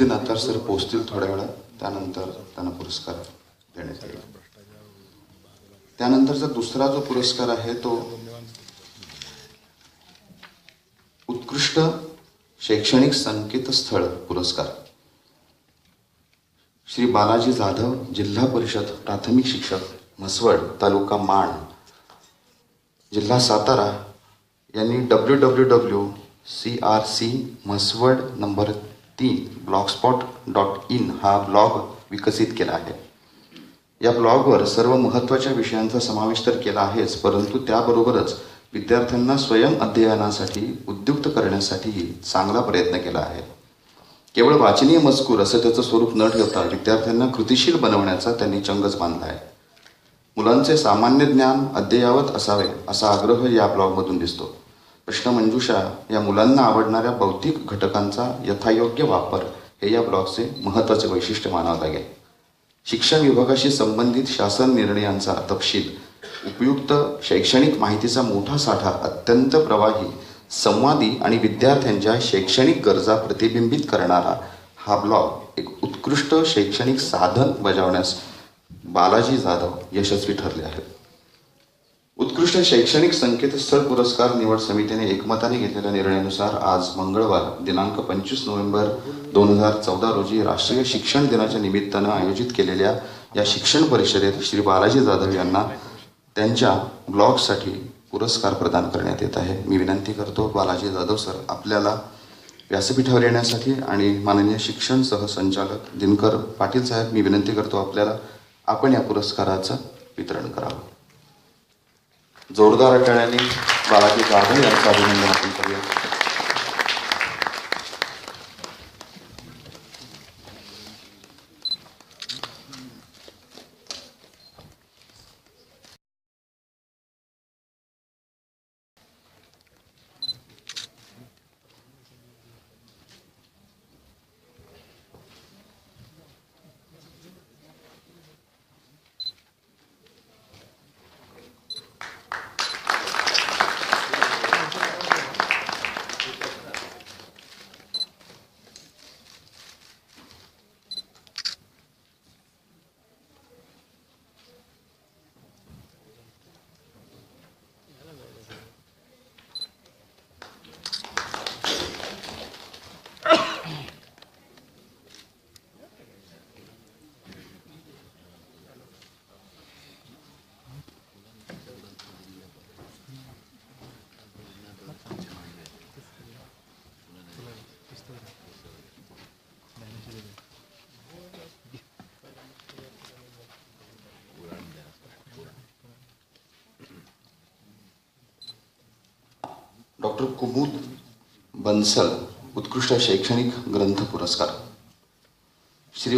Nasruddin Attar sir पोहोचतील थोड्या वेळात, त्यानंतर त्यांना पुरस्कार देण्यात येईल. त्यानंतरचा दुसरा जो पुरस्कार आहे तो उत्कृष्ट शैक्षणिक संकेतस्थळ पुरस्कार. श्री बालाजी जाधव, जिल्हा परिषद प्राथमिक शिक्षक, म्हसवड, तालुका माण, जिल्हा सातारा यांनी www.crc म्हसवड नंबर 3 blogspot.in हा ब्लॉग विकसित केला आहे. या ब्लॉगवर सर्व महत्त्वाच्या विषयांचा समावेश तर केला आहेच, परंतु त्याबरोबरच विद्यार्थ्यांना स्वयं अध्ययनासाठी उद्युक्त करण्यासाठीही चांगला प्रयत्न केला आहे. केवळ वाचनीय मजकूर असं त्याचं स्वरूप न ठेवता विद्यार्थ्यांना कृतिशील बनवण्याचा त्यांनी चंगच बांधला आहे. मुलांचे सामान्य ज्ञान अद्ययावत असावे असा आग्रह या ब्लॉगमधून दिसतो. प्रश्नमंजुषा या मुलांना आवडणाऱ्या बौद्धिक घटकांचा यथायोग्य वापर हे या ब्लॉगचे महत्त्वाचे वैशिष्ट्य मानावे लागेल. शिक्षण विभागाशी संबंधित शासन निर्णयांचा तपशील, उपयुक्त शैक्षणिक माहितीचा मोठा साठा, अत्यंत प्रवाही, संवादी आणि विद्यार्थ्यांच्या शैक्षणिक गरजा प्रतिबिंबित करणारा हा ब्लॉग एक उत्कृष्ट शैक्षणिक साधन बजावण्यास बालाजी जाधव यशस्वी ठरले आहेत. उत्कृष्ट शैक्षणिक संकेतस्थळ पुरस्कार निवड समितीने एकमताने घेतलेल्या निर्णयानुसार आज मंगळवार दिनांक 25 नोव्हेंबर 2014 रोजी राष्ट्रीय शिक्षण दिनाच्या निमित्तानं आयोजित केलेल्या या शिक्षण परिषदेत श्री बालाजी जाधव यांना त्यांच्या ब्लॉगसाठी पुरस्कार प्रदान करण्यात येत आहे. मी विनंती करतो बालाजी जाधव सर आपल्याला व्यासपीठावर येण्यासाठी आणि माननीय शिक्षण सहसंचालक दिनकर पाटील साहेब मी विनंती करतो आपल्याला आपण या पुरस्काराचं वितरण करावं. जोरदार टाळ्यांनी बालाजी जाधव यांचं अभिनंदन आपण करूया. डॉक्टर कुमुद बन्सल उत्कृष्ट शैक्षणिक ग्रंथ पुरस्कार. श्री